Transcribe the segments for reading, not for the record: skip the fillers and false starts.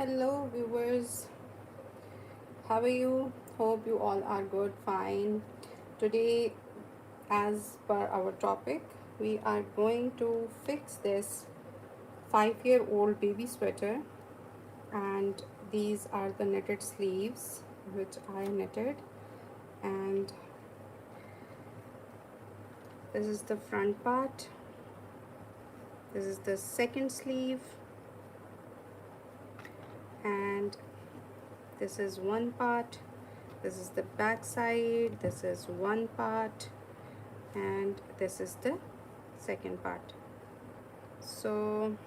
Hello, viewers. How are you? Hope you all are good, fine. Today, as per our topic, we are going to fix this 5-year-old baby sweater, and these are the knitted sleeves which I knitted, and this is the front part. This is the second sleeve, and this is one part. This is the back side. This is one part, and this is the second part. So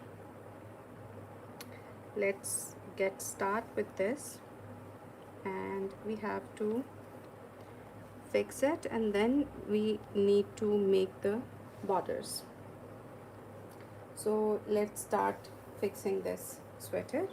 let's get start with this, and we have to fix it, and then we need to make the borders. So let's start fixing this sweater.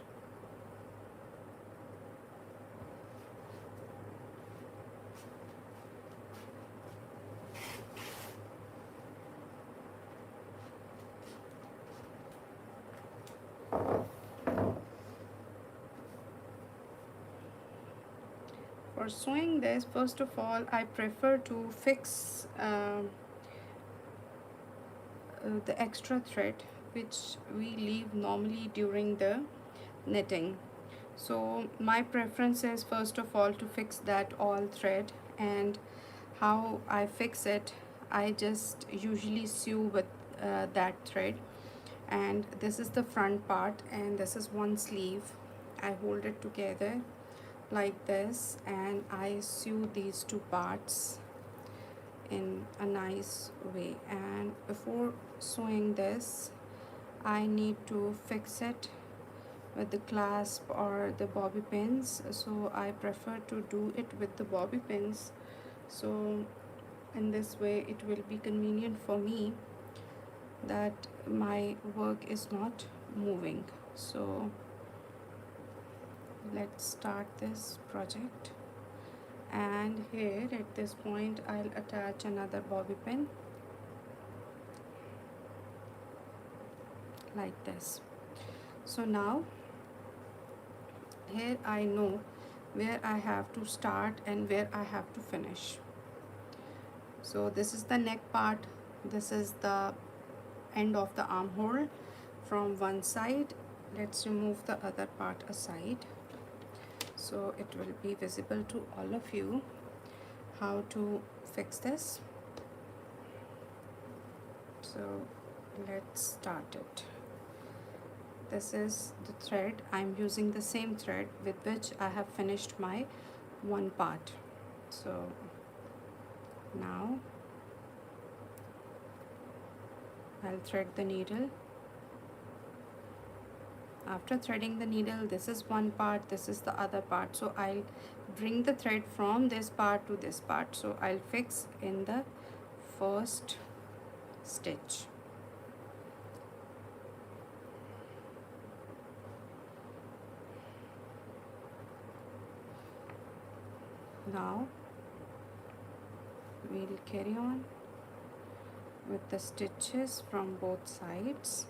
For sewing this, first of all, I prefer to fix the extra thread which we leave normally during the knitting. So my preference is first of all to fix that all thread, and how I fix it, I just usually sew with that thread. And this is the front part, and this is one sleeve. I hold it together like this, and I sew these two parts in a nice way. And before sewing this, I need to fix it with the clasp or the bobby pins, so I prefer to do it with the bobby pins. So in this way it will be convenient for me that my work is not moving. So let's start this project, and here at this point I'll attach another bobby pin like this. So now here I know where I have to start and where I have to finish. So this is the neck part, this is the end of the armhole from one side. Let's remove the other part aside so it will be visible to all of you how to fix this. So let's start it. This is the thread. I'm using the same thread with which I have finished my one part. So now I'll thread the needle. After threading the needle, this is one part, this is the other part. So I'll bring the thread from this part to this part. So I'll fix in the first stitch. Now we'll carry on with the stitches from both sides,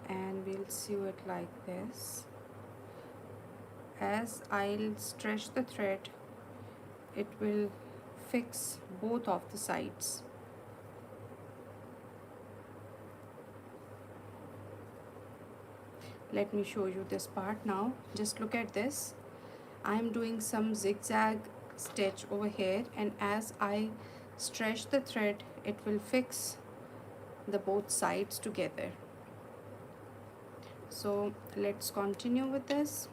and we'll sew it like this. As I'll stretch the thread, it will fix both of the sides. Let me show you this part now. Just look at this. I'm doing some zigzag stitch over here, and as I stretch the thread, it will fix the both sides together. So let's continue with this.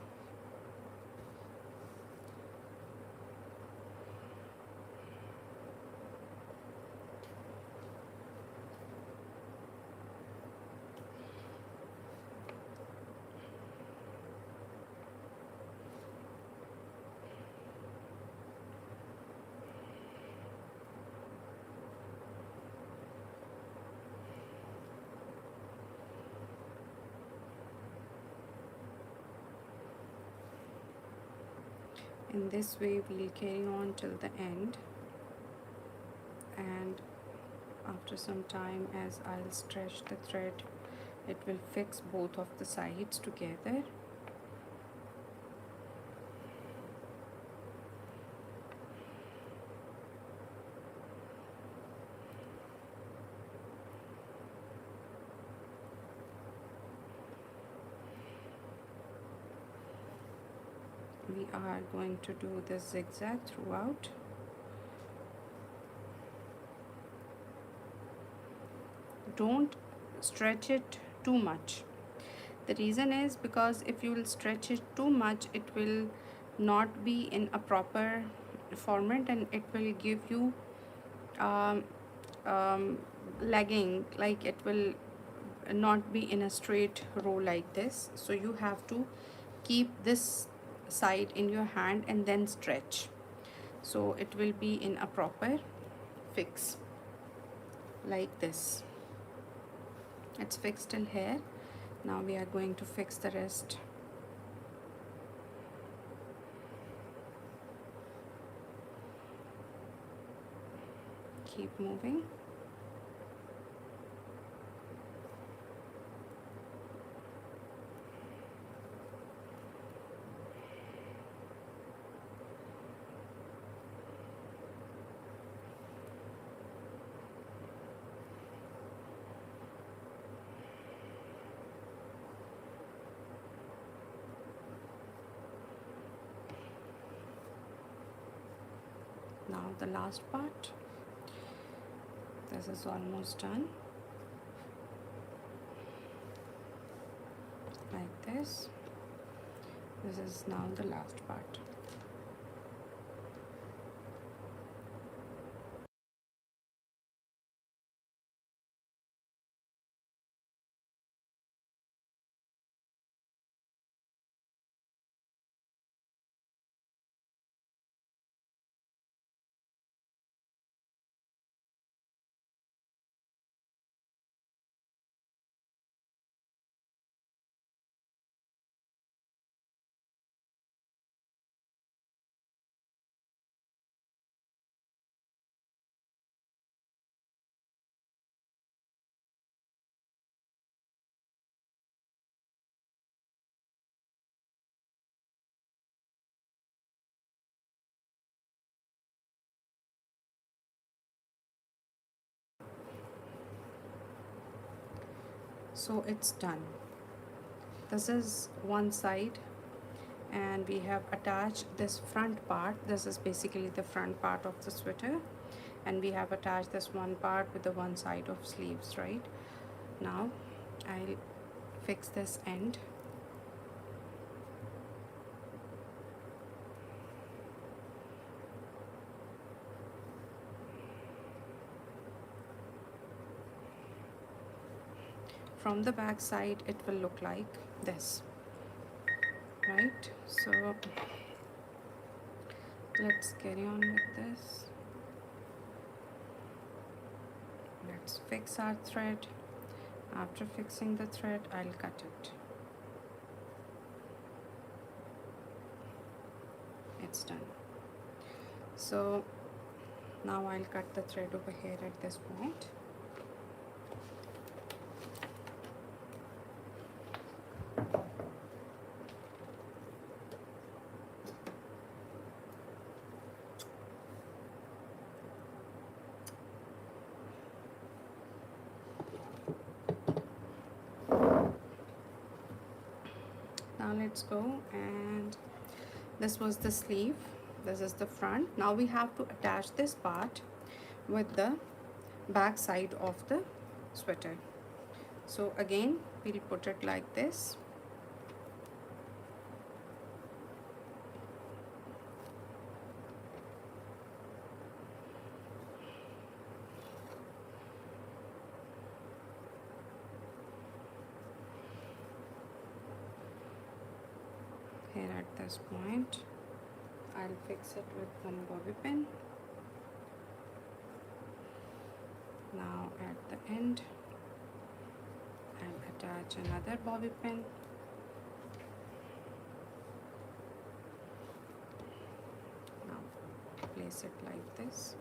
In this way we'll carry on till the end, and after some time, as I'll stretch the thread, it will fix both of the sides together. we are going to do this zigzag throughout. Don't stretch it too much. The reason is because if you will stretch it too much, it will not be in a proper format, and it will give you um, lagging, like it will not be in a straight row like this. So you have to keep this side in your hand and then stretch, so it will be in a proper fix like this. It's fixed till here. Now we are going to fix the rest. Keep moving. Now the last part. This is almost done. Like this. This is now the last part. So it's done. This is one side, and we have attached this front part. This is basically the front part of the sweater, and we have attached this one part with the one side of sleeves. Right now I'll fix this end. From the back side it will look like this, right? So let's carry on with this. Let's fix our thread. After fixing the thread, I'll cut it. It's done. So now I'll cut the thread over here at this point. Now let's go, and this was the sleeve, this is the front. Now we have to attach this part with the back side of the sweater. So again we'll put it like this. Here at this point I'll fix it with one bobby pin. Now at the end I'll attach another bobby pin. Now place it like this.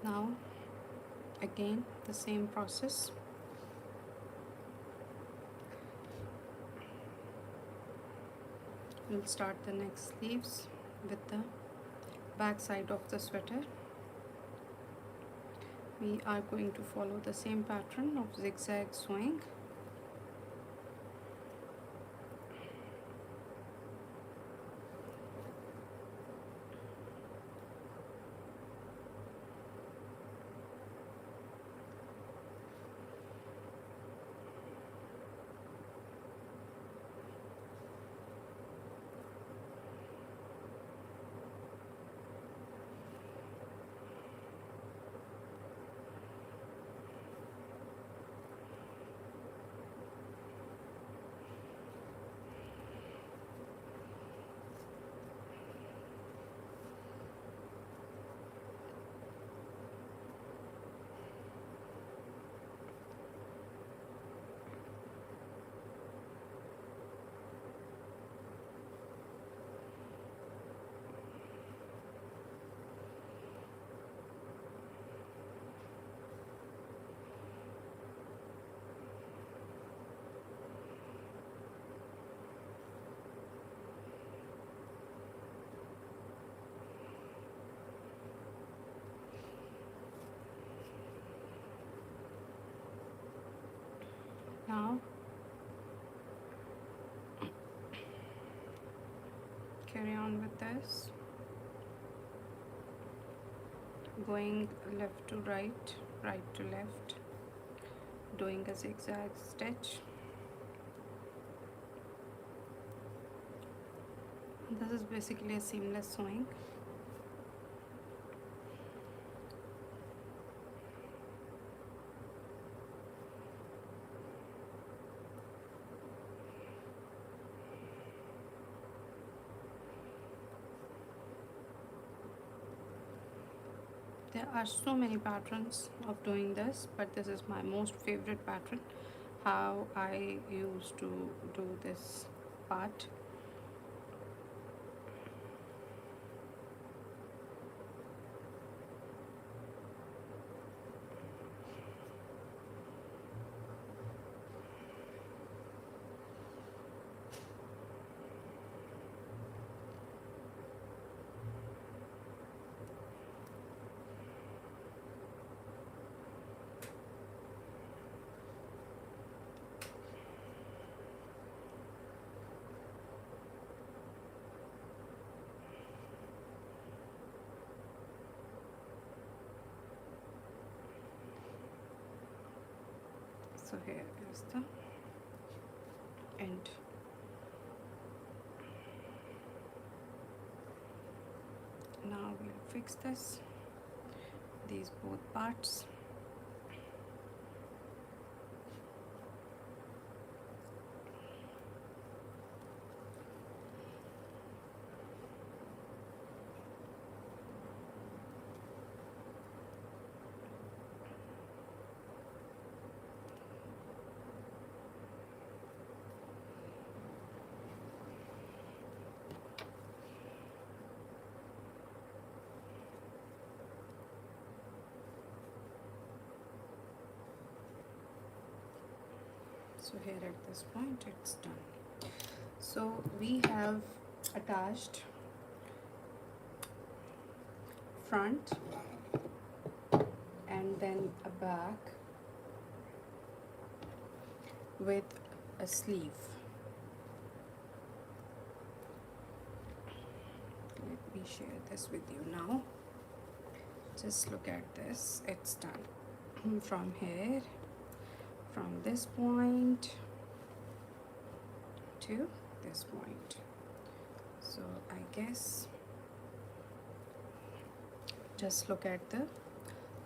Now again the same process. We'll start the next sleeves with the back side of the sweater. We are going to follow the same pattern of zigzag sewing. Now carry on with this, going left to right, right to left, doing a zigzag stitch. This is basically a seamless sewing. There are so many patterns of doing this, but this is my most favorite pattern, how I used to do this part. So here is the end. Now we'll fix these both parts. So here at this point it's done. So we have attached front and then a back with a sleeve. Let me share this with you now. Just look at this, it's done. From here, from this point to this point. So I guess just look at the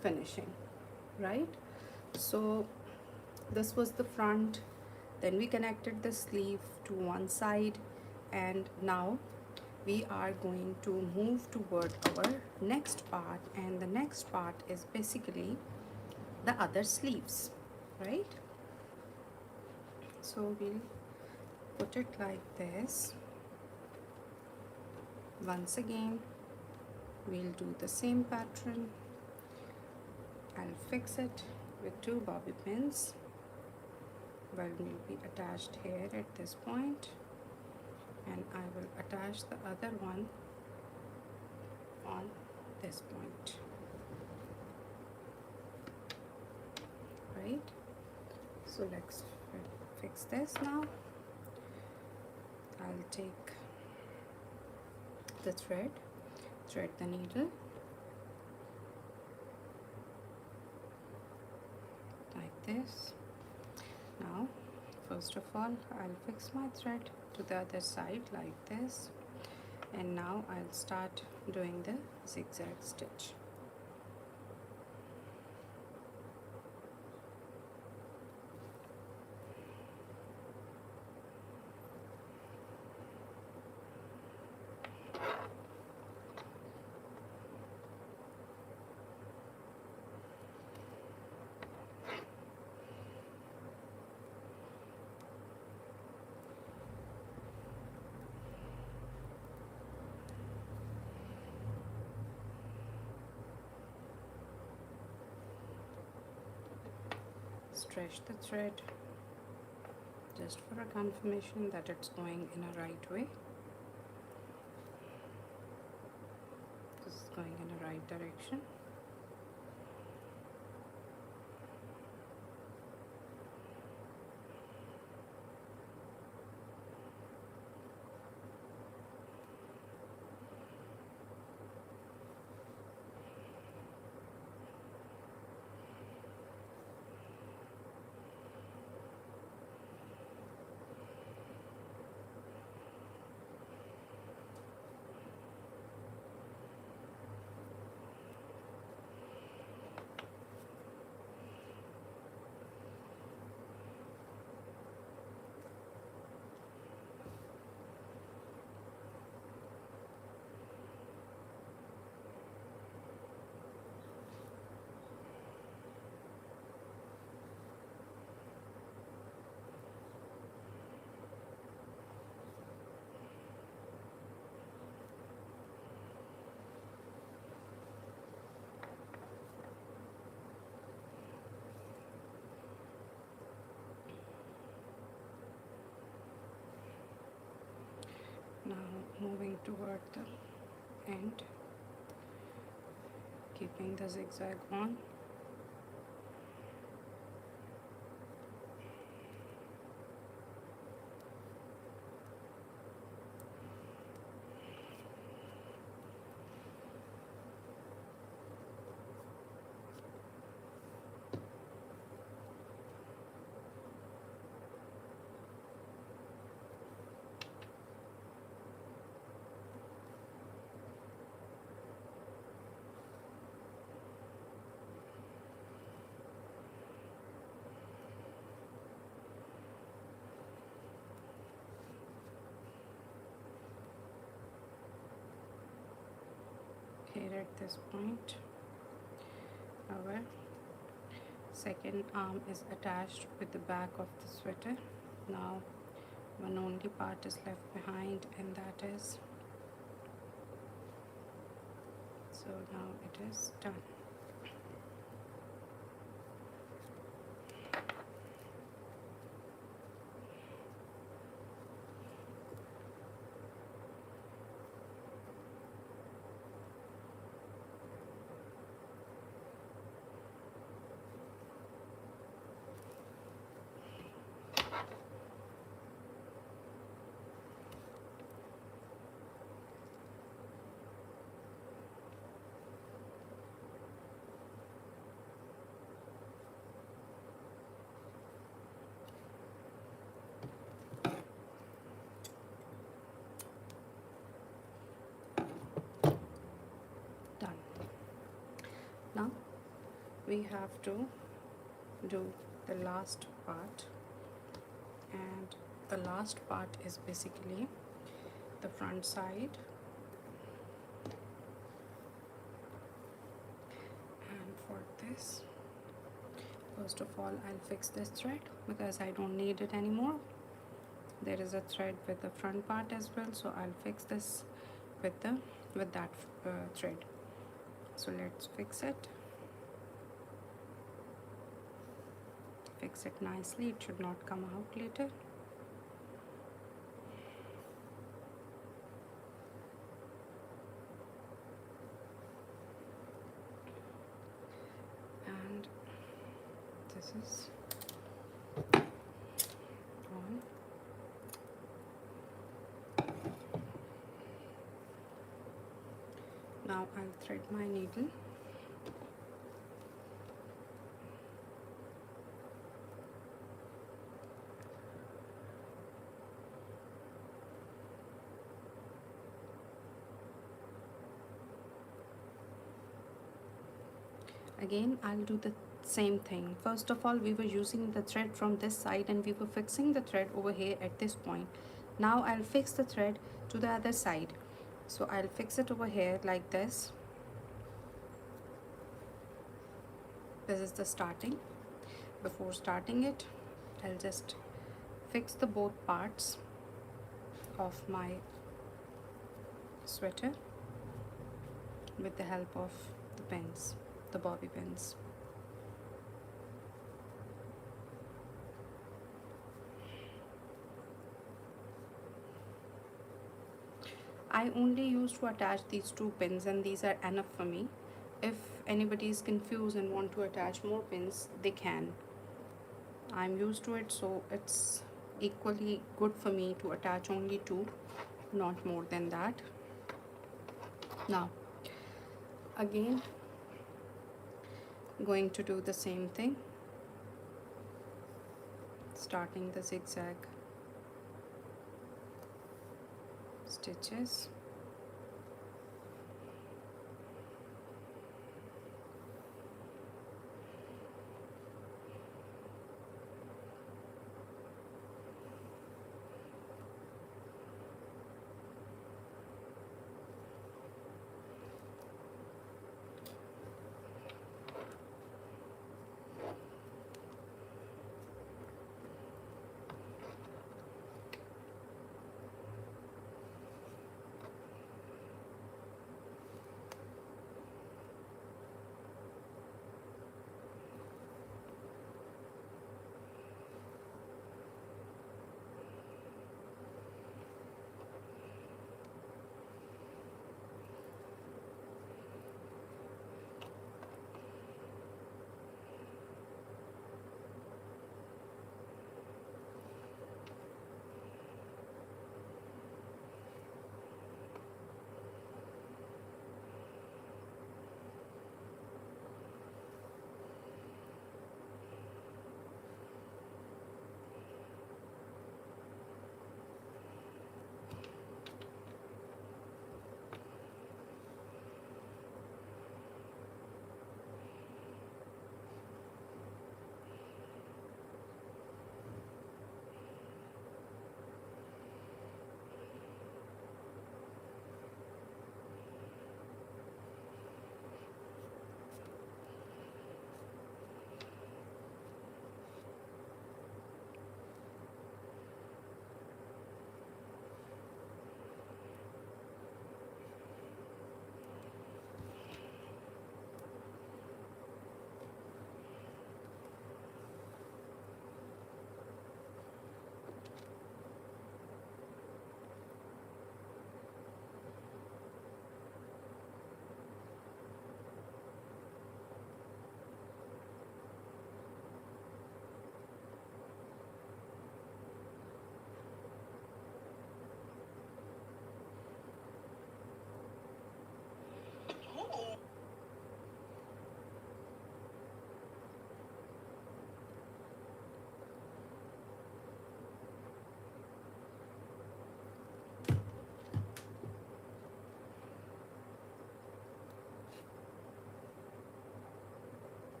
finishing, right? So this was the front, then we connected the sleeve to one side, and now we are going to move toward our next part, and the next part is basically the other sleeves, right? So we'll put it like this. Once again we'll do the same pattern, I'll fix it with 2 bobby pins. One will be attached here at this point, and I will attach the other one on this point, right? So let's fix this now. I'll take the thread the needle like this. Now first of all, I'll fix my thread to the other side like this, and now I'll start doing the zigzag stitch. Stretch the thread just for a confirmation that it's going in a right way. This is going in the right direction. Now moving toward the end, keeping the zigzag on. Here at this point, our second arm is attached with the back of the sweater. Now one only part is left behind, and that is, so now it is done. Now we have to do the last part, and the last part is basically the front side, and for this, first of all, I'll fix this thread because I don't need it anymore. There is a thread with the front part as well, so I'll fix this with that thread. So let's fix it. fix it nicely. It should not come out later. And this is on. Now I'll thread my needle. Again, I'll do the same thing. First of all, we were using the thread from this side and we were fixing the thread over here at this point. Now I'll fix the thread to the other side. So I'll fix it over here like this. This is the starting. Before starting it, I'll just fix the both parts of my sweater with the help of the pins, the bobby pins. I only used to attach these two pins and these are enough for me. If anybody is confused and want to attach more pins, they can. I'm used to it, so it's equally good for me to attach only two, not more than that. Now again, going to do the same thing, starting the zigzag stitches.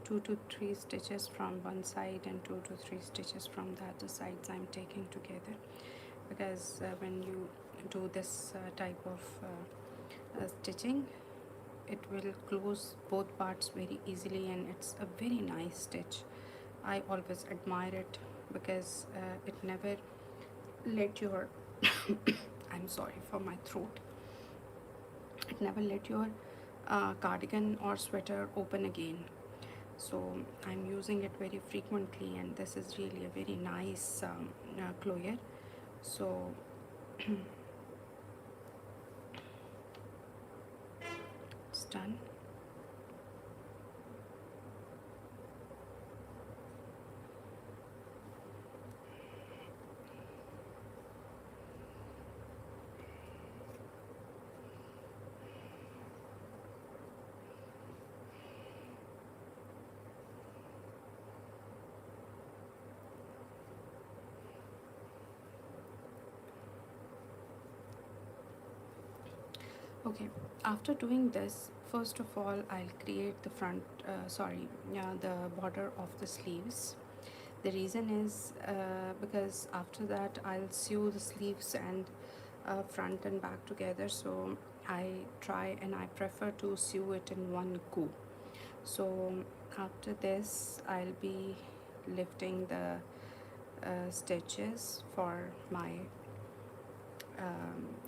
Two to three stitches from one side and 2 to 3 stitches from the other sides I'm taking together, because when you do this type of stitching, it will close both parts very easily and it's a very nice stitch. I always admire it because it never let your I'm sorry for my throat. It never let your cardigan or sweater open again. So I'm using it very frequently, and this is really a very nice closure. So it's done. Okay, after doing this, first of all, I'll create the front, yeah, the border of the sleeves. The reason is because after that, I'll sew the sleeves and front and back together. So I try and I prefer to sew it in one go. So after this, I'll be lifting the stitches for my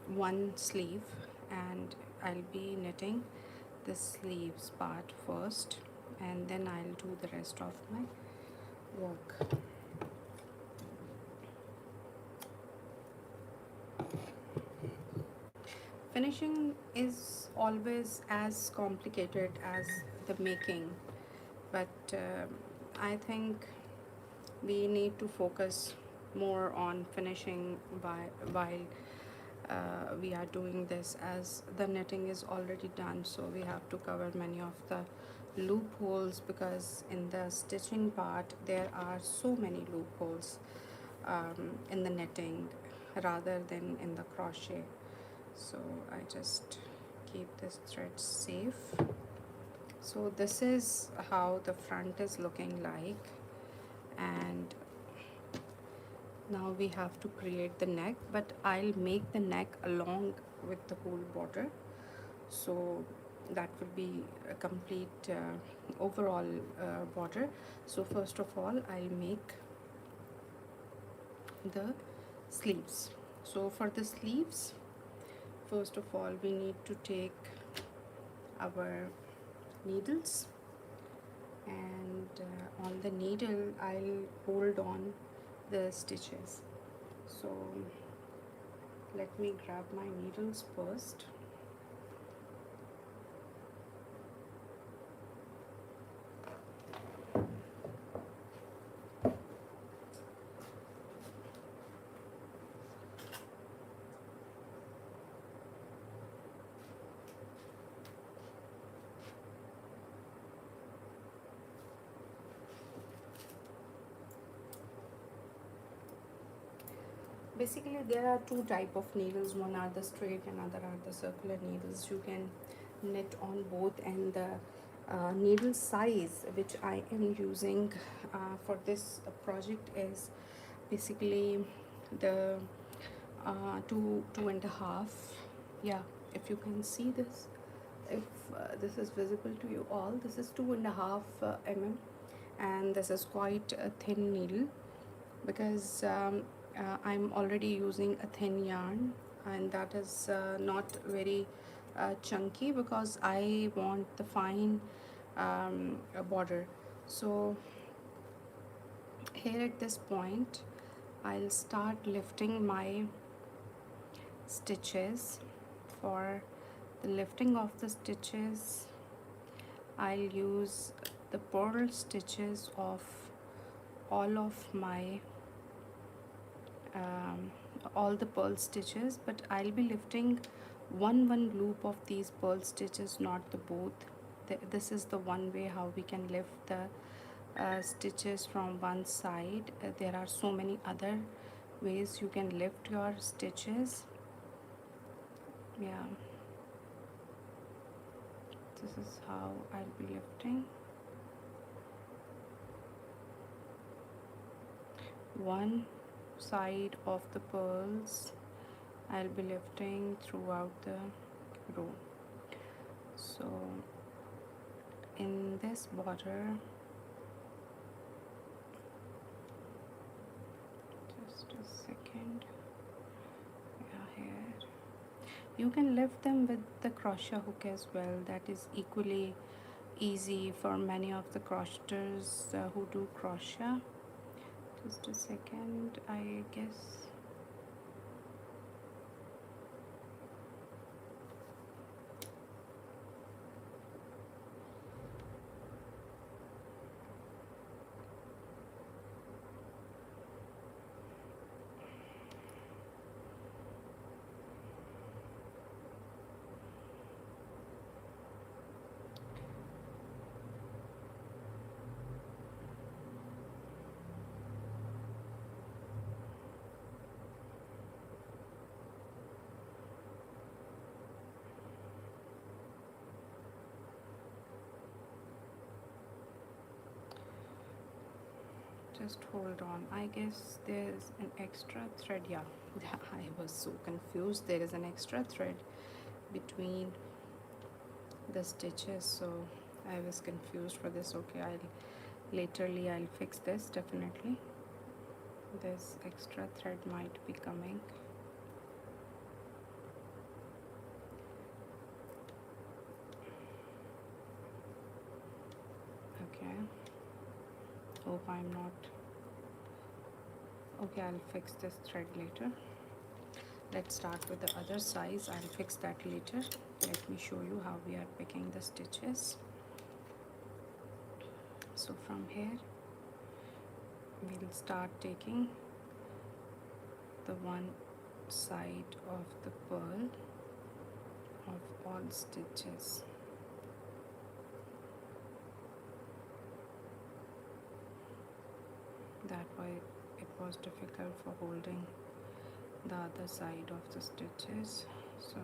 one sleeve, and I'll be knitting the sleeves part first, and then I'll do the rest of my work. Finishing is always as complicated as the making, but I think we need to focus more on finishing while we are doing this, as the knitting is already done. So we have to cover many of the loopholes, because in the stitching part there are so many loopholes in the knitting rather than in the crochet. So I just keep this thread safe. So this is how the front is looking like, and now we have to create the neck, but I'll make the neck along with the whole border, so that will be a complete overall border. So first of all, I'll make the sleeves. So for the sleeves, first of all, we need to take our needles, and on the needle I'll hold on the stitches. So let me grab my needles first. Basically there are two type of needles, one are the straight and other are the circular needles. You can knit on both, and the needle size which I am using for this project is basically the two and a half. Yeah, if you can see this, if this is visible to you all, this is 2.5 mm, and this is quite a thin needle, because I'm already using a thin yarn, and that is not very chunky, because I want the fine border. So here at this point, I'll start lifting my stitches. For the lifting of the stitches, I'll use the purl stitches of all of my all the purl stitches, but I'll be lifting one loop of these purl stitches, not the both. This is the one way how we can lift the stitches from one side. There are so many other ways you can lift your stitches. Yeah, this is how I'll be lifting. One side of the pearls I'll be lifting throughout the row. So in this border, just a second. You can lift them with the crochet hook as well. That is equally easy for many of the crocheters who do crochet. Just a second, I guess. Just hold on. I guess there's an extra thread. Yeah, I was so confused. There is an extra thread between the stitches, so I was confused for this. Okay, I'll fix this definitely. This extra thread might be coming. Okay. Hope I'm not. Okay, I'll fix this thread later. Let's start with the other size. I'll fix that later. Let me show you how we are picking the stitches. So from here we'll start taking the one side of the pearl of all stitches. That way it was difficult for holding the other side of the stitches. So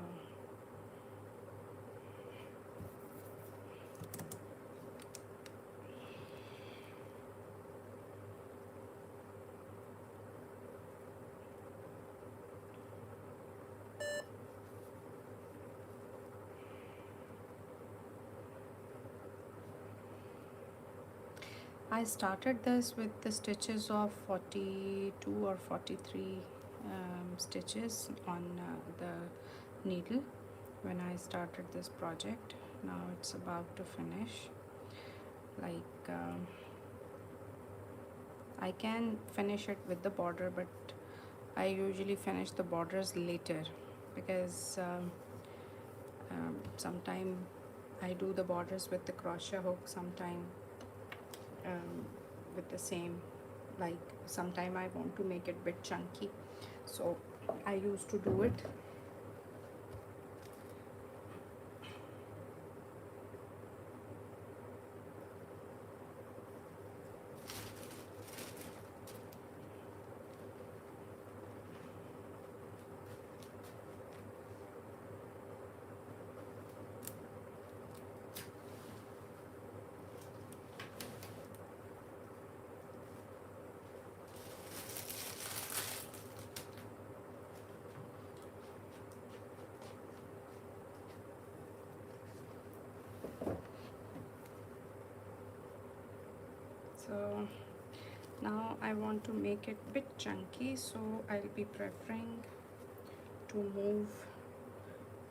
I started this with the stitches of 42 or 43 stitches on the needle when I started this project. Now it's about to finish. Like I can finish it with the border, but I usually finish the borders later because sometime I do the borders with the crochet hook, sometime with the same, like sometime I want to make it bit chunky, so I used to do it. So now I want to make it bit chunky, so I'll be preferring to move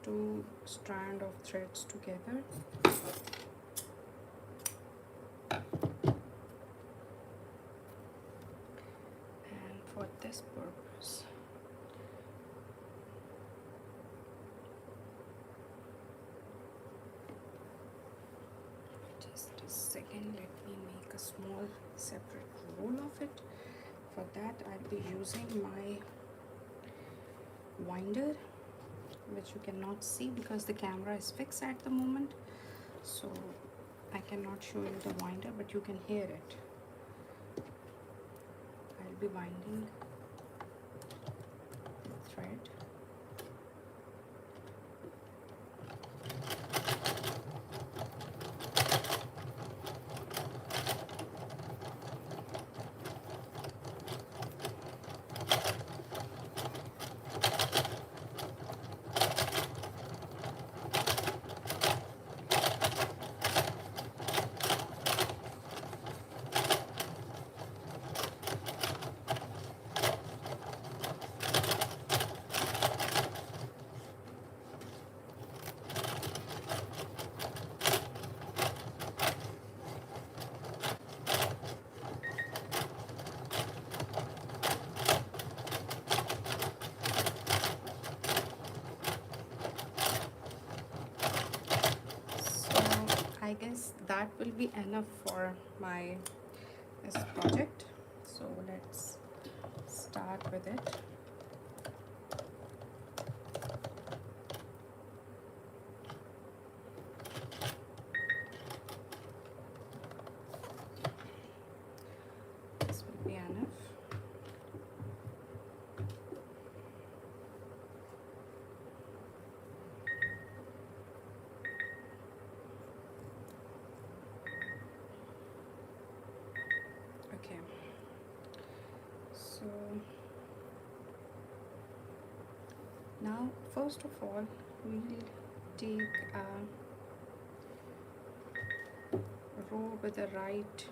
two strand of threads together. And for this purpose, just a second, let me make a small separate roll of it. For that I'll be using my winder, which you cannot see because the camera is fixed at the moment, so I cannot show you the winder, but you can hear it. I'll be winding the thread. that will be enough for my this project. So let's start with it. This will be enough. Okay, so now first of all we'll take a row with the right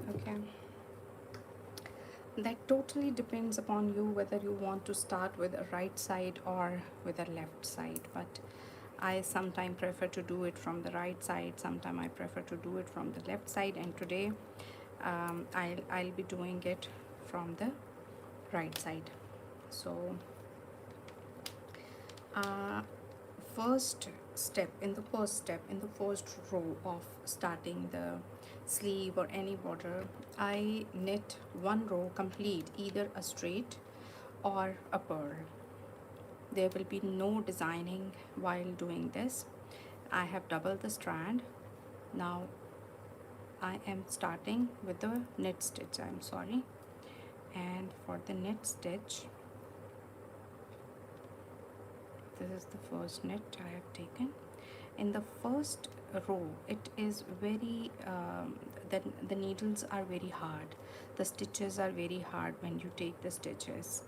okay. That totally depends upon you whether you want to start with a right side or with a left side, but I sometimes prefer to do it from the right side, sometimes I prefer to do it from the left side, and today I'll be doing it from the right side. So uh, first step in the first row of starting the sleeve or any border, I knit one row complete, either a straight or a purl. There will be no designing while doing this. I have doubled the strand. Now I am starting with the knit stitch, I'm sorry, and for the knit stitch, this is the first knit I have taken. In the first row it is very the needles are very hard, the stitches are very hard when you take the stitches,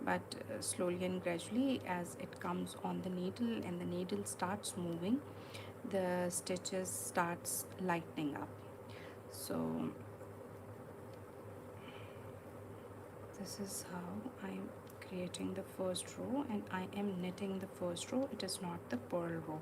but slowly and gradually as it comes on the needle and the needle starts moving, the stitches starts lightening up. So this is how I'm creating the first row, and I am knitting the first row, it is not the purl row.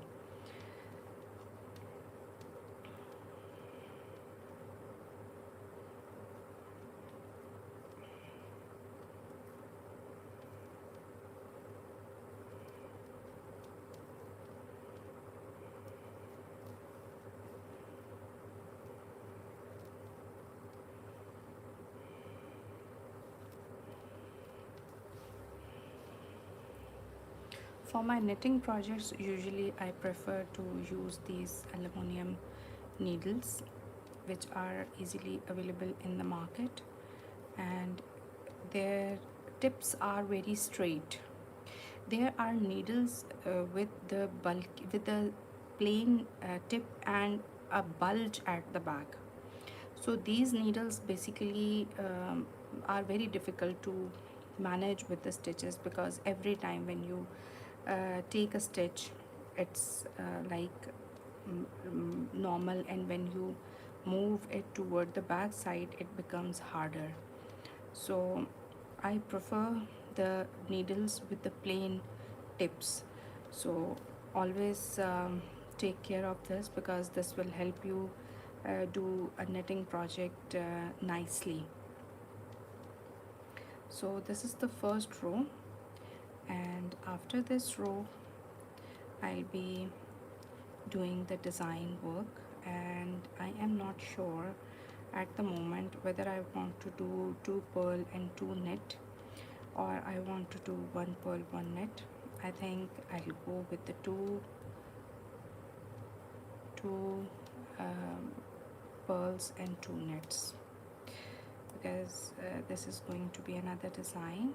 For my knitting projects, usually I prefer to use these aluminum needles which are easily available in the market, and their tips are very straight. There are needles with the plain tip and a bulge at the back. So these needles basically are very difficult to manage with the stitches, because every time when you take a stitch, it's normal, and when you move it toward the back side it becomes harder. So I prefer the needles with the plain tips. So always take care of this, because this will help you do a knitting project nicely. So this is the first row, and after this row I'll be doing the design work, and I am not sure at the moment whether I want to do 2 purl and 2 knit. or I want to do 1 pearl 1 net. I think I'll go with the two pearls and 2 nets, because this is going to be another design.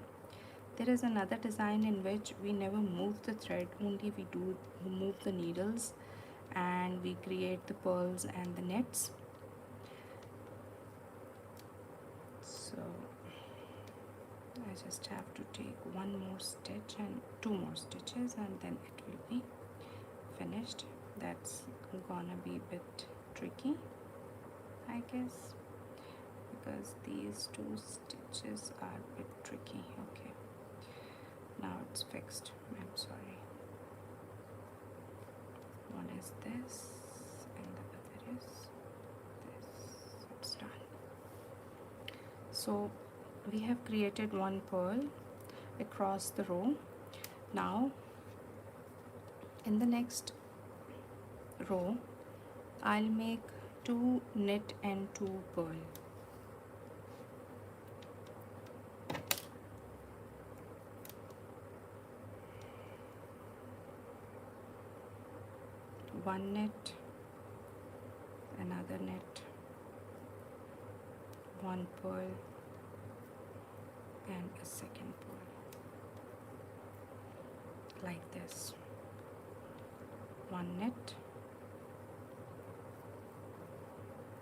There is another design in which we never move the thread, only we do move the needles and we create the pearls and the nets. So I just have to take 1 more stitch and 2 more stitches, and then it will be finished. That's gonna be a bit tricky, I guess, because these 2 stitches are a bit tricky. Okay, now it's fixed. I'm sorry. One is this and the other is this. It's done. So we have created 1 pearl across the row. Now in the next row I'll make 2 knit and 2 pearl. One knit, another knit, 1 pearl and a second pearl, like this. 1 knit,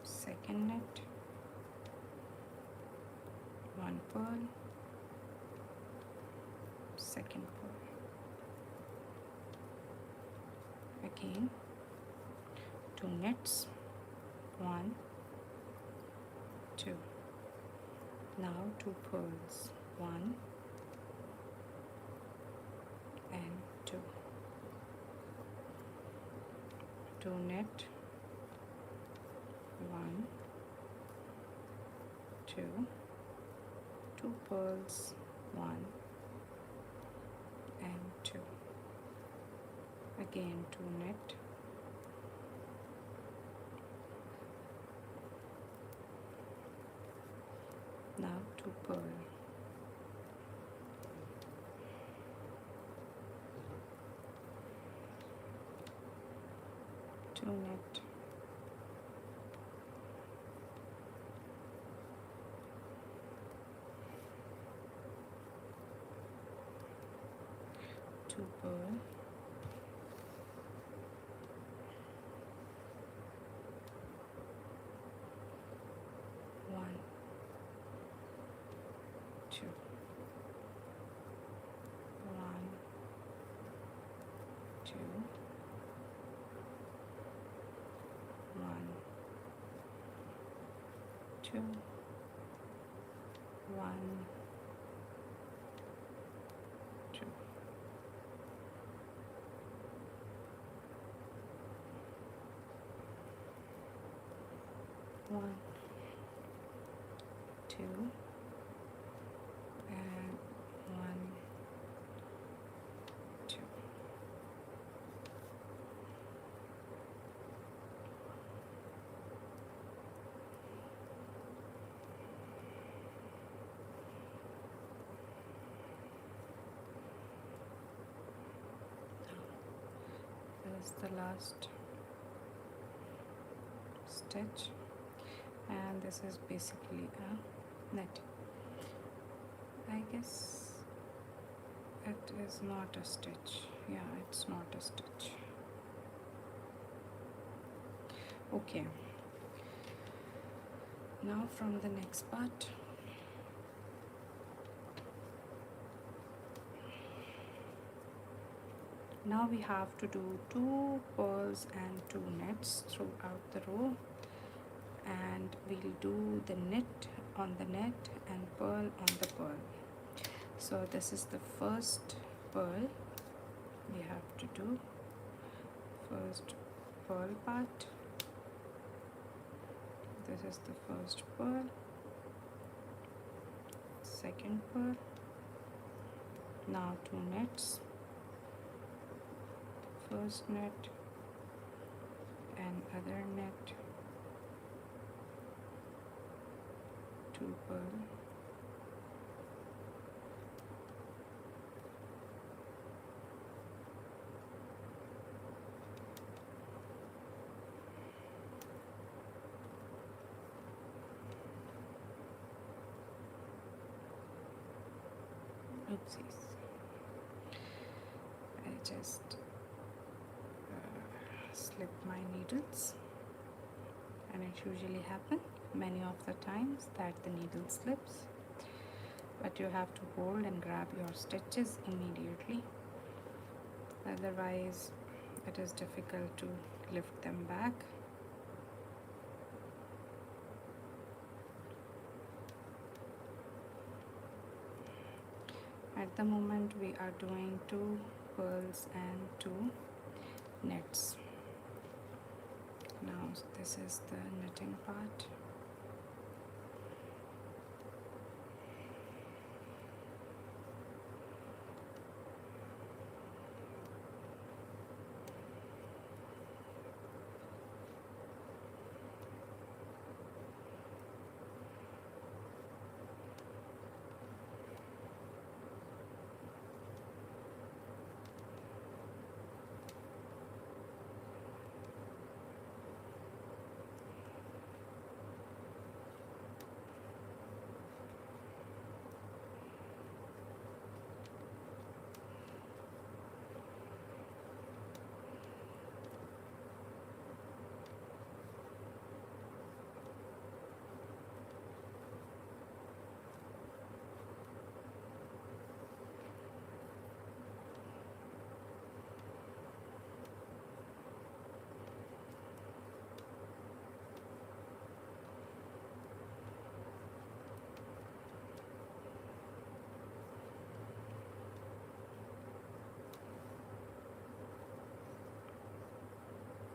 second knit, 1 pearl, second pearl, again 2 knits, 1, 2, now 2 pearls, 1 and 2, 2 knit, 1, 2, 2 pearls, 1 and 2, again 2 knit, 2 pearl, 2 knit, 2 pearl, 1, 2, 1, 2, 1, 2, 1, 2. One, 2, and 1, 2. This is the last stitch, and this is basically a net. I guess it is not a stitch. Yeah, it's not a stitch. Okay, now from the next part, now we have to do 2 pearls and 2 nets throughout the row, and we'll do the knit on the net and pearl on the pearl. So this is the first pearl we have to do. First pearl part, this is the first pearl, second pearl, now 2 nets, first net and other net, 2 pearl, oopsies, I just slipped my needles, and it usually happens many of the times that the needle slips, but you have to hold and grab your stitches immediately, otherwise it is difficult to lift them back. At the moment we are doing 2 purls and 2 knits. Now this is the knitting part.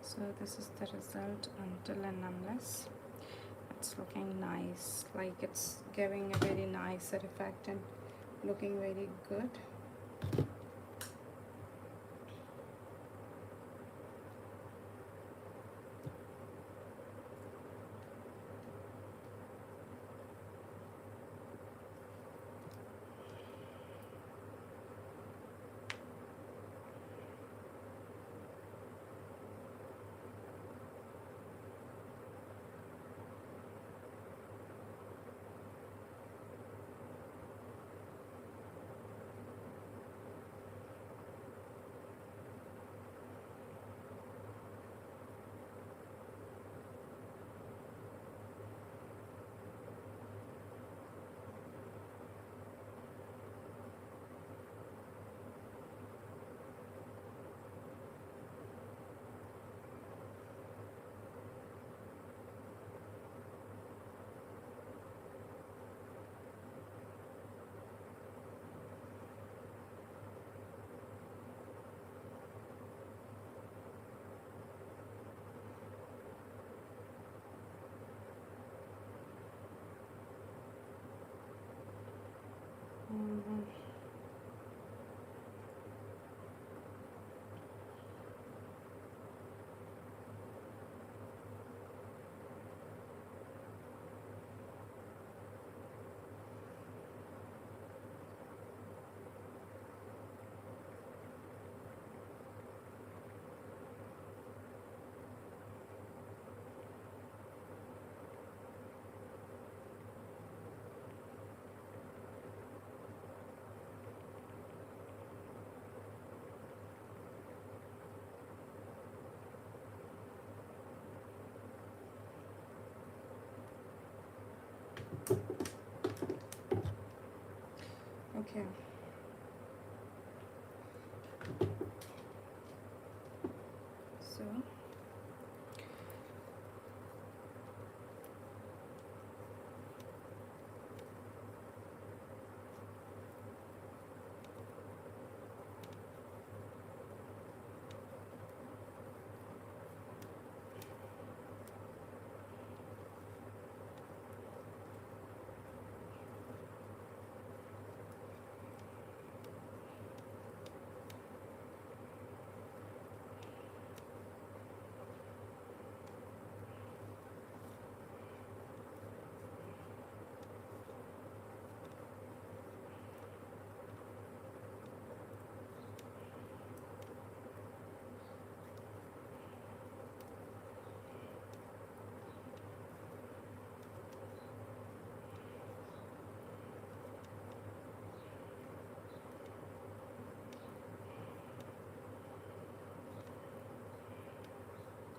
So this is the result until and unless it's looking nice, like it's giving a very nice effect and looking very good. Mhm. Okay. So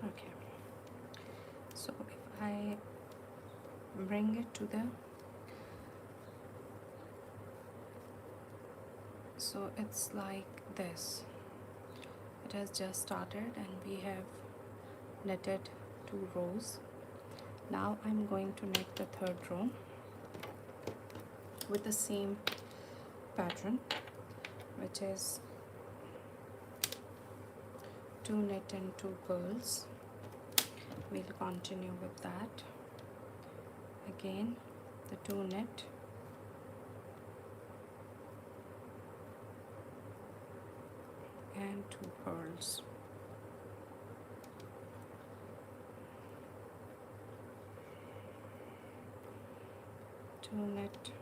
Okay, so if I bring it to the, so it's like this. It has just started and we have knitted 2 rows. Now I'm going to knit the 3rd row with the same pattern, which is 2 knit and 2 purls. We'll continue with that. Again the 2 knit and 2 purls. Two knit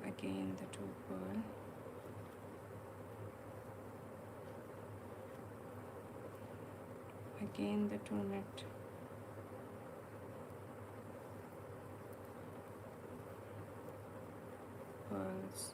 again the 2 purl, again the 2 knit, purls,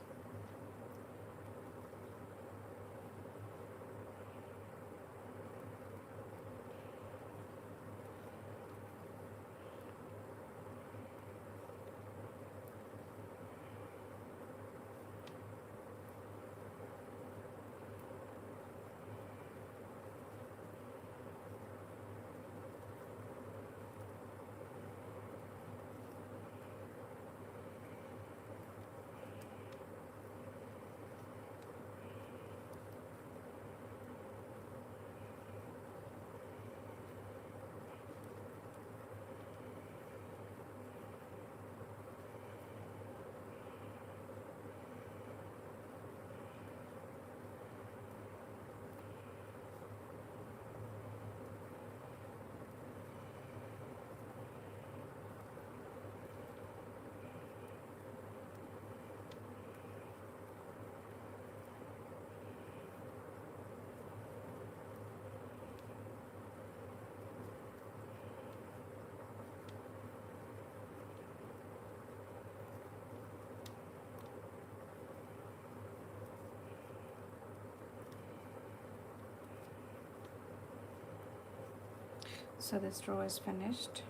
so this row is finished.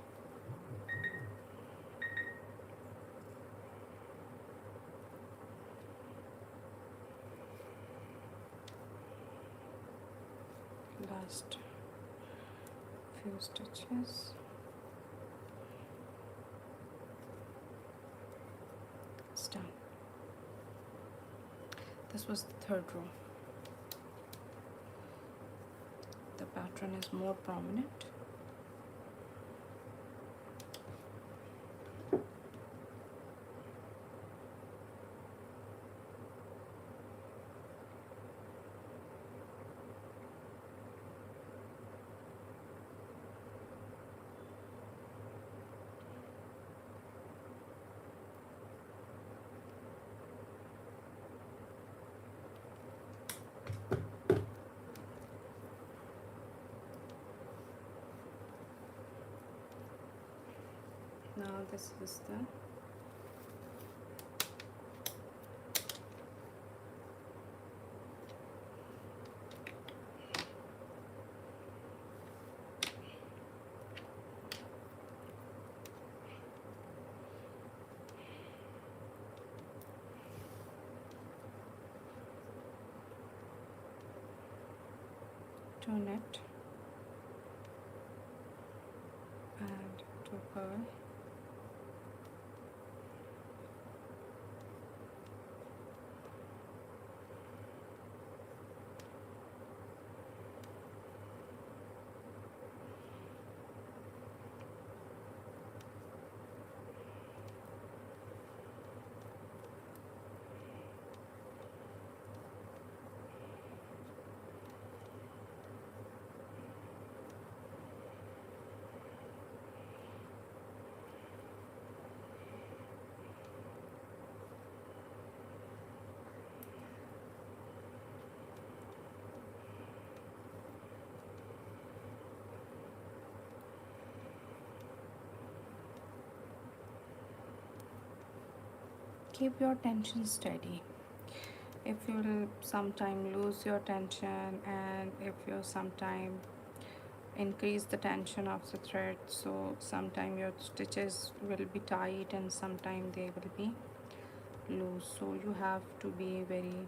Last few stitches, it's done. This was the 3rd row. The pattern is more prominent. Now this is the two knit and 2 purl, keep your tension steady. If you'll sometime lose your tension, and if you sometime increase the tension of the thread, so sometime your stitches will be tight and sometime they will be loose. So you have to be very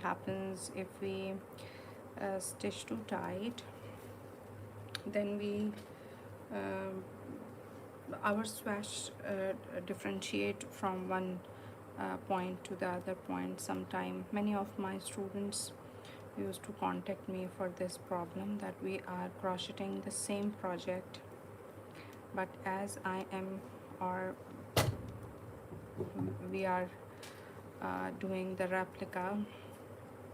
happens if we stitch too tight, then we um, our swatch differentiate from one point to the other point. Sometime many of my students used to contact me for this problem, that we are crocheting the same project, but as I am, or we are doing the replica,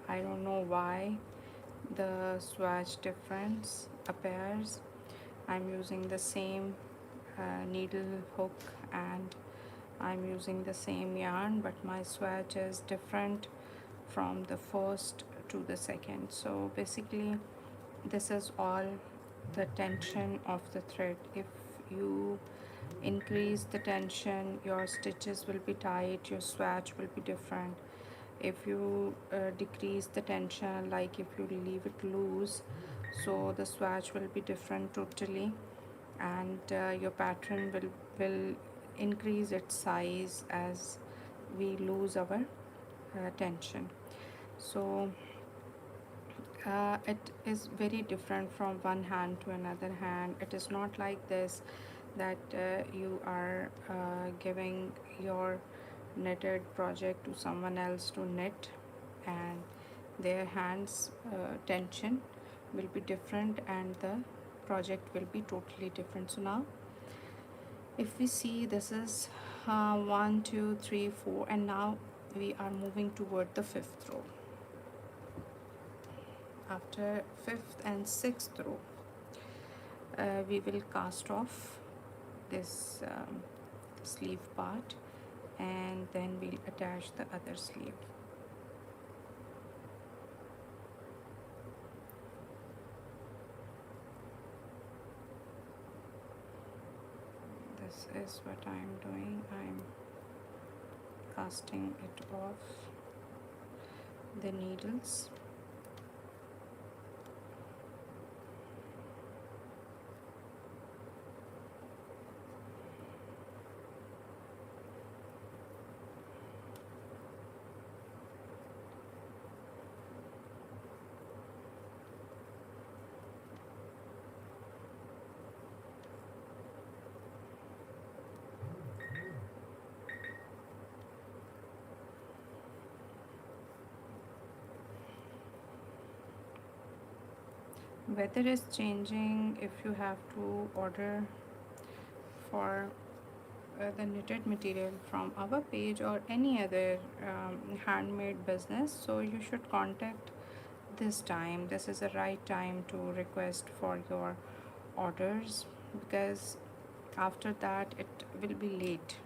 I don't know why the swatch difference appears. I'm using the same needle hook and I'm using the same yarn, but my swatch is different from the first to the second. So basically this is all the tension of the thread. If you increase the tension, your stitches will be tight, your swatch will be different. If you decrease the tension, like if you leave it loose, so the swatch will be different totally, and your pattern will increase its size as we lose our tension. So it is very different from one hand to another hand. It is not like this, that you are giving your knitted project to someone else to knit, and their hands tension will be different and the project will be totally different. So now if we see, this is 1 2 3 4, and now we are moving toward the fifth row. After fifth and sixth row, we will cast off this sleeve part, and then we'll attach the other sleeve. This is what I'm doing. I'm casting it off the needles. Weather is changing. If you have to order for the knitted material from our page or any other handmade business, so you should contact this time. This is the right time to request for your orders, because after that it will be late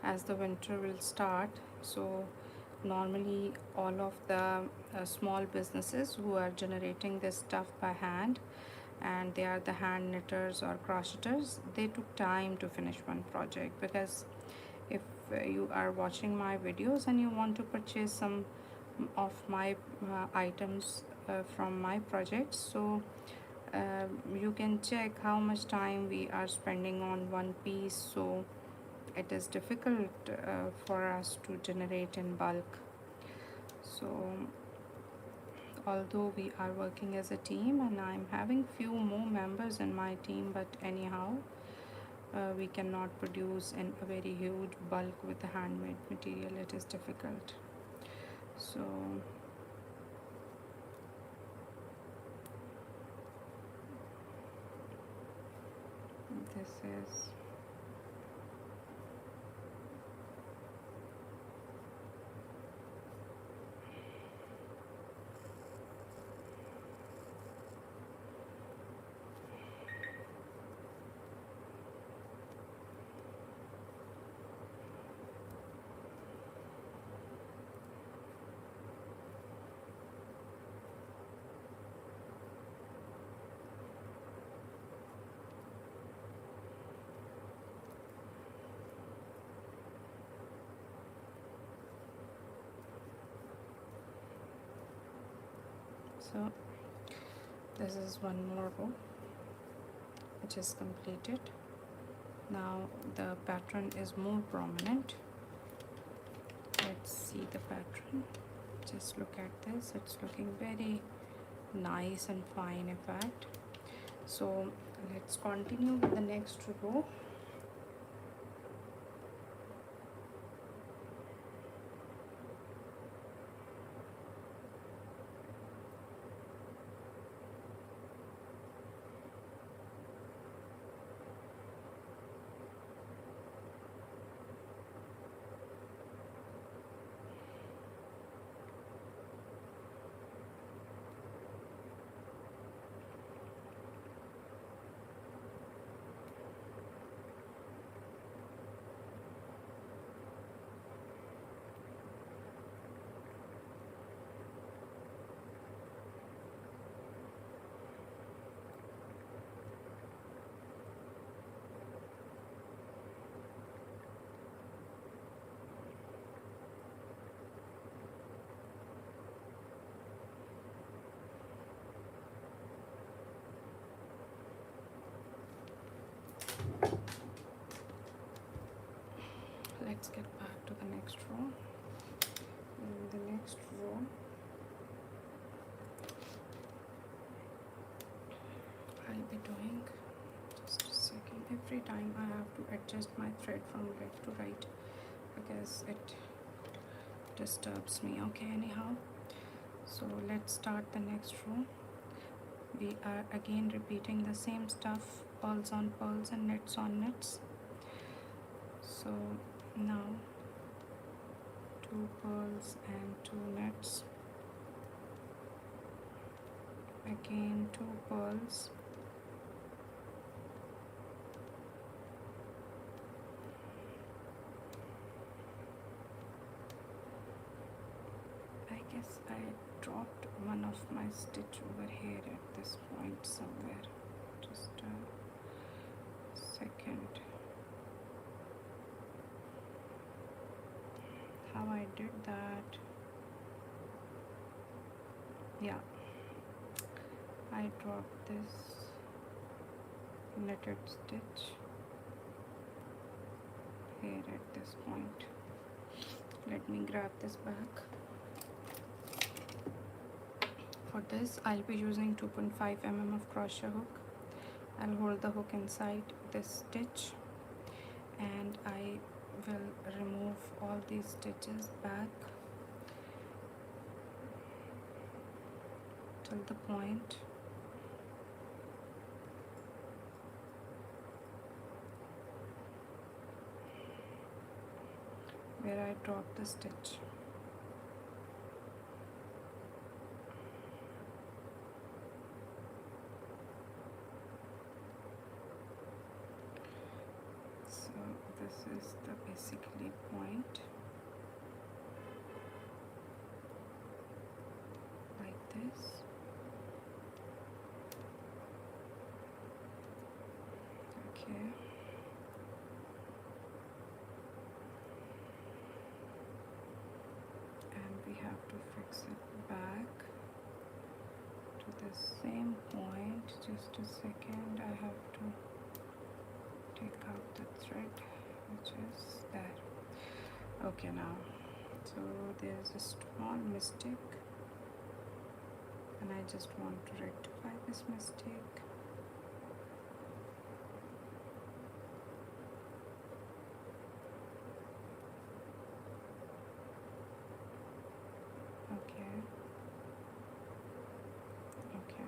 as the winter will start. So normally all of the small businesses who are generating this stuff by hand, and they are the hand knitters or crocheters, they took time to finish one project. Because if you are watching my videos and you want to purchase some of my items from my projects, so you can check how much time we are spending on one piece. So it is difficult for us to generate in bulk. So although we are working as a team, and I'm having few more members in my team, but anyhow we cannot produce in a very huge bulk with the handmade material. It is difficult. So this is So this is one more row which is completed. Now the pattern is more prominent. Let's see the pattern. Just look at this. It's looking very nice and fine, in fact. So let's continue with the next row. Let's get back to the next row. In the next row, I'll be doing, just a second, every time I have to adjust my thread from left to right because it disturbs me. Okay, anyhow, so let's start the next row. We are again repeating the same stuff, pearls on pearls and nets on nets. So now 2 pearls and 2 nets, again 2 pearls, I guess I dropped one of my stitch over here at this point somewhere. Just a second. How I did that? Yeah, I dropped this knitted stitch here at this point. Let me grab this back. For this I'll be using 2.5 mm of crochet hook. I'll hold the hook inside this stitch and I will remove all these stitches back till the point where I dropped the stitch. So this is the basically point, like this. Okay. And we have to fix it back to the same point. Just a second, I have to take out the thread which is there. Okay, now so there's a small mistake and I just want to rectify this mistake. Okay,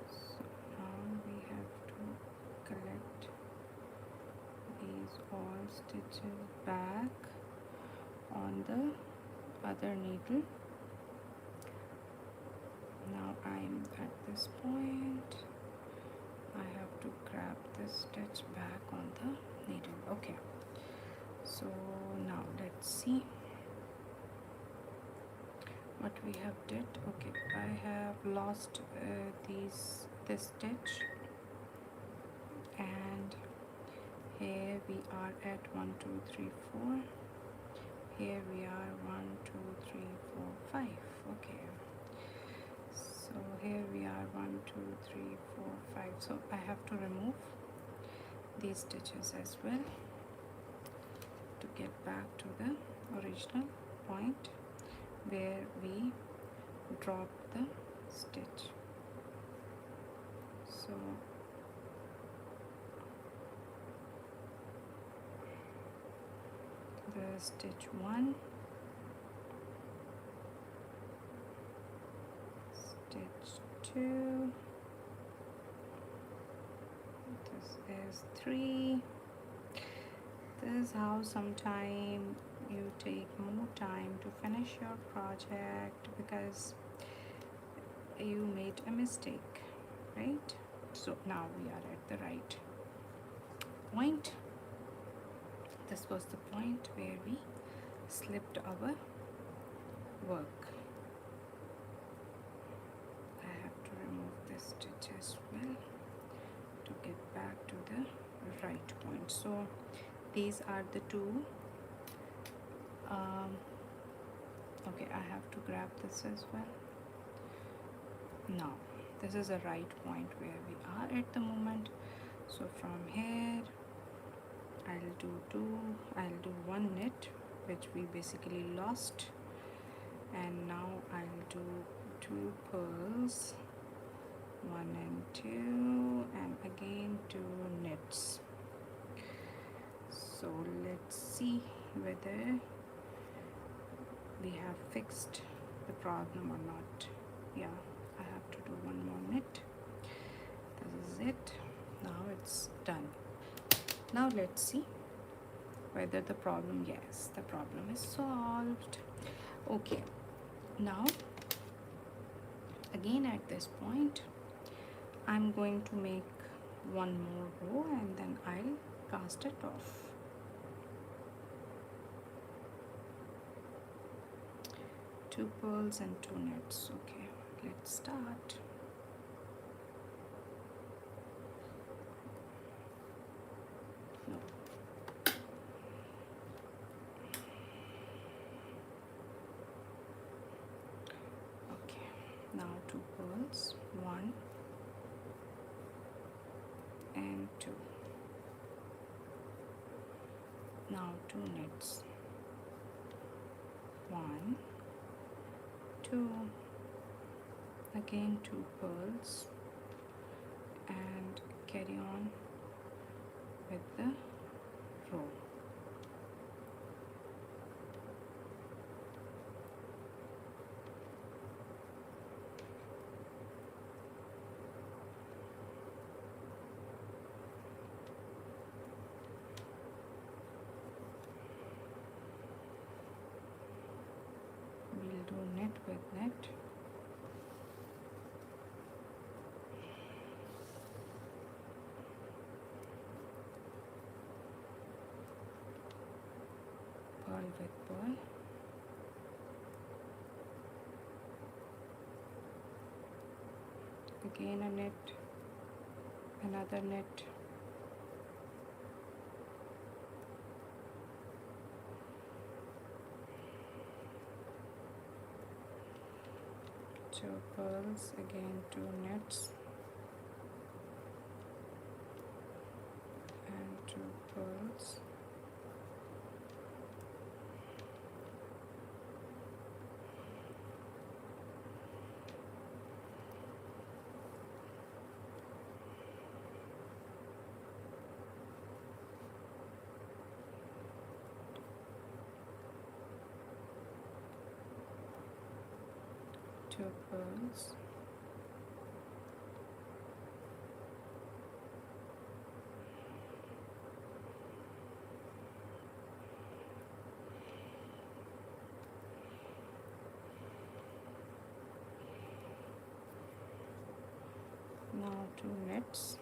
so now we have to collect these all stitches back on the other needle. Now I'm at this point, I have to grab this stitch back on the needle. Okay, so now let's see what we have did. Okay, I have lost this stitch and here we are at 1 2 3 4. Here we are 1 2 3 4 5. Okay, So here we are, 1 2 3 4 5. So I have to remove these stitches as well to get back to the original point where we dropped the stitch. So the stitch 1, stitch 2, this is 3. This is how sometime you take more time to finish your project because you made a mistake, right? So now we are at the right point. This was the point where we slipped our work. I have to remove this stitch as well to get back to the right point. So these are the two. Okay, I have to grab this as well. Now this is a right point where we are at the moment. So from here I'll do one knit, which we basically lost, and now I'll do 2 purls, 1 and 2, and again 2 knits. So let's see whether we have fixed the problem or not. Yeah, I have to do one more knit. This is it. Now it's done. Now let's see whether the problem, yes, the problem is solved. Okay, now again at this point I'm going to make one more row and then I'll cast it off. Two purls and 2 knits. Okay, let's start. No. Okay, now 2 purls, 1 and 2. Now 2 knits, 1, 2, again 2 purls, and carry on with the row. We'll do knit with knit. Purl with purl. Again a knit, another knit, two purls, again 2 knits, and 2 purls, two purls, now 2 knits,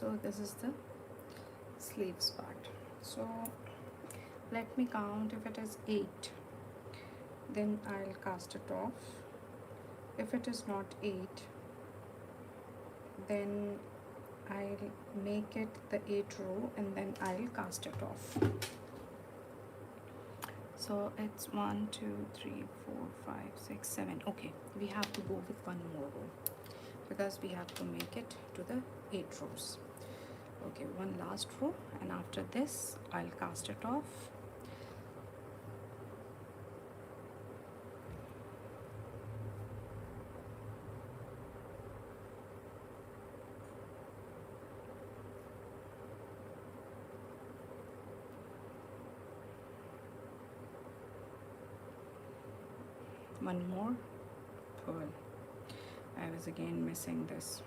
So this is the sleeves part. So let me count. If it is 8, then I'll cast it off. If it is not 8, then I'll make it the 8 row and then I'll cast it off. So it's 1 2 3 4 5 6 7. Okay, we have to go with one more row because we have to make it to the 8 rows. Okay, one last row, and after this I'll cast it off. One more purl. I was again missing this.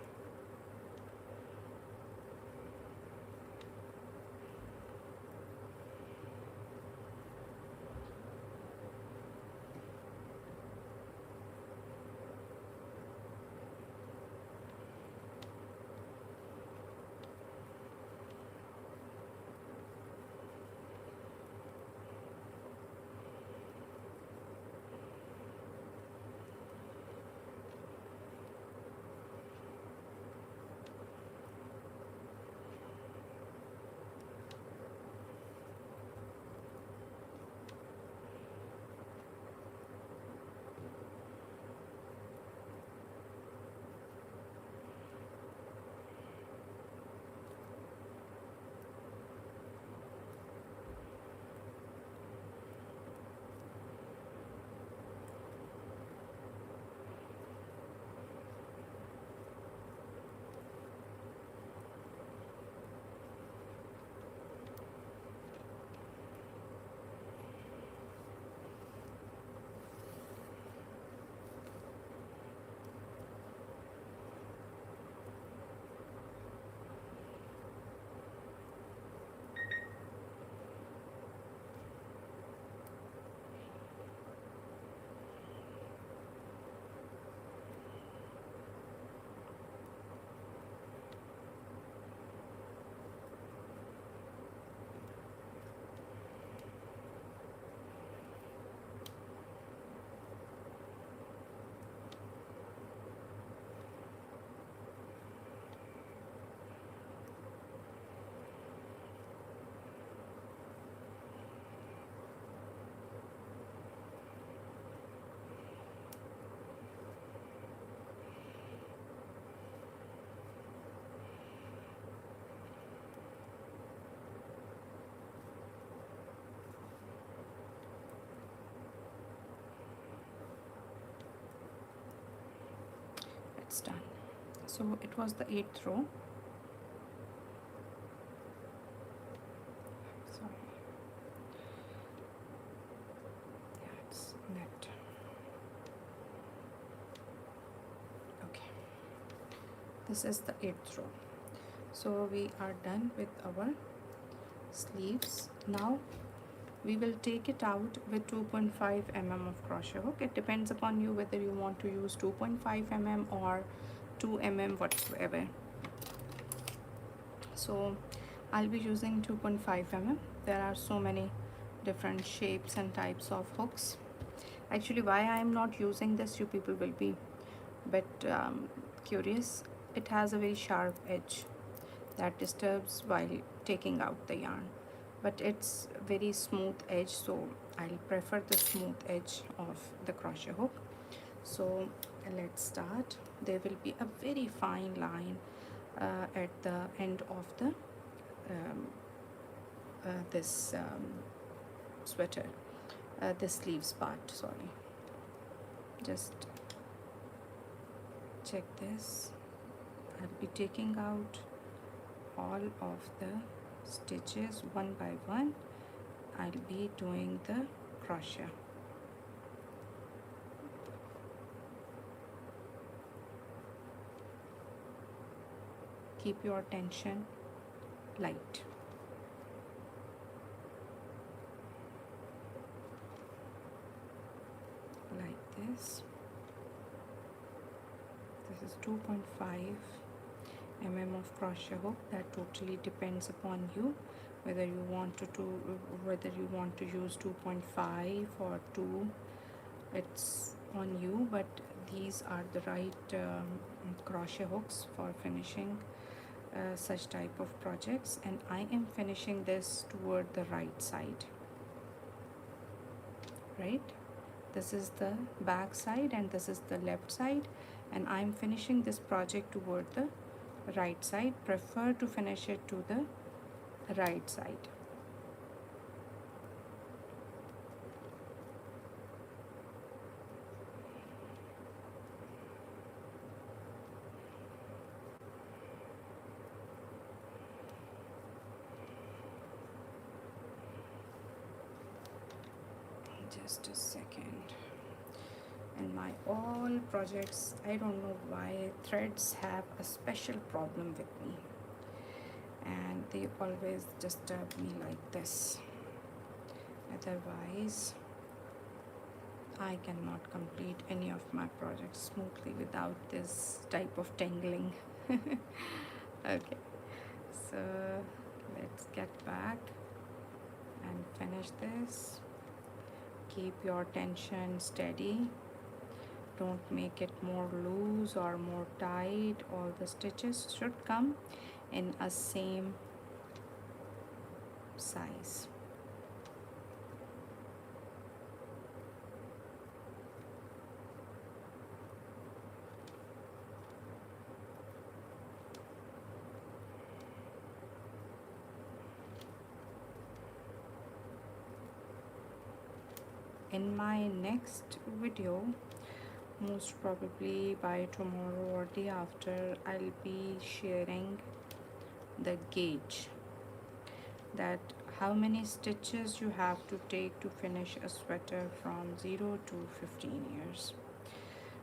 It's done. So it was the 8th row. Sorry. Yeah, it's net. Okay. This is the 8th row. So we are done with our sleeves. Now we will take it out with 2.5 mm of crochet hook. It depends upon you whether you want to use 2.5 mm or 2 mm whatsoever. So I'll be using 2.5 mm. There are so many different shapes and types of hooks. Actually, why I am not using this, you people will be but curious. It has a very sharp edge that disturbs while taking out the yarn, but it's very smooth edge, so I'll prefer the smooth edge of the crochet hook. So let's start. There will be a very fine line at the end of the this sweater, the sleeves part, sorry. Just check this. I'll be taking out all of the stitches one by one. I'll be doing the crochet. Keep your tension light. Like this. This is 2.5, of crochet hook. That totally depends upon you, whether you want to use 2.5 or 2. It's on you, but these are the right crochet hooks for finishing such type of projects. And I am finishing this toward the right side, right? This is the back side and this is the left side, and I'm finishing this project toward the right side. Prefer to finish it to the right side. Just a second. In my all projects, I don't know why threads have a special problem with me, and they always disturb me like this. Otherwise I cannot complete any of my projects smoothly without this type of tangling. Okay, so let's get back and finish this. Keep your tension steady. Don't make it more loose or more tight. All the stitches should come in a same size. In my next video, most probably by tomorrow or day after, I'll be sharing the gauge, that how many stitches you have to take to finish a sweater from 0 to 15 years.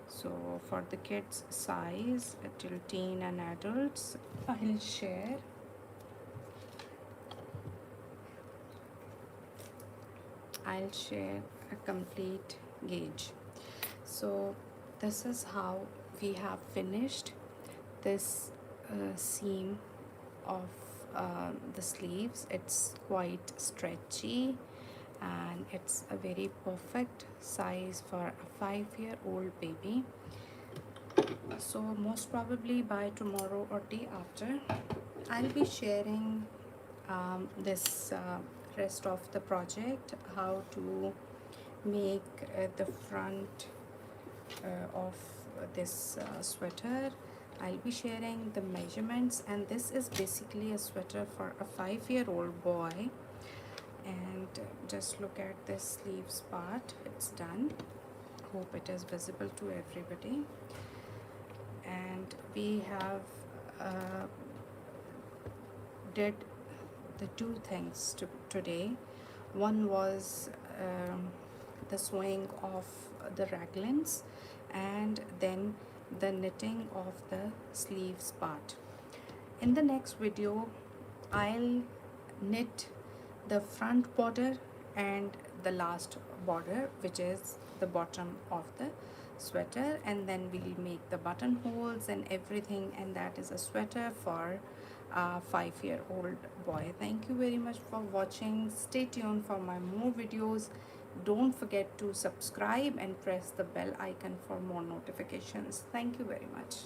So for the kids size till teen and adults, I'll share a complete gauge. So this is how we have finished this seam of the sleeves. It's quite stretchy and it's a very perfect size for a 5-year-old baby. So most probably by tomorrow or day after, I'll be sharing this rest of the project, how to make the front of this sweater. I'll be sharing the measurements, and this is basically a sweater for a 5-year-old boy. And just look at this sleeves part. It's done. Hope it is visible to everybody. And we have did the two things today. One was the sewing of the raglans, and then the knitting of the sleeves part. In the next video, I'll knit the front border and the last border, which is the bottom of the sweater, and then we'll make the buttonholes and everything, and that is a sweater for a 5-year-old boy. Thank you very much for watching. Stay tuned for my more videos. Don't forget to subscribe and press the bell icon for more notifications. Thank you very much.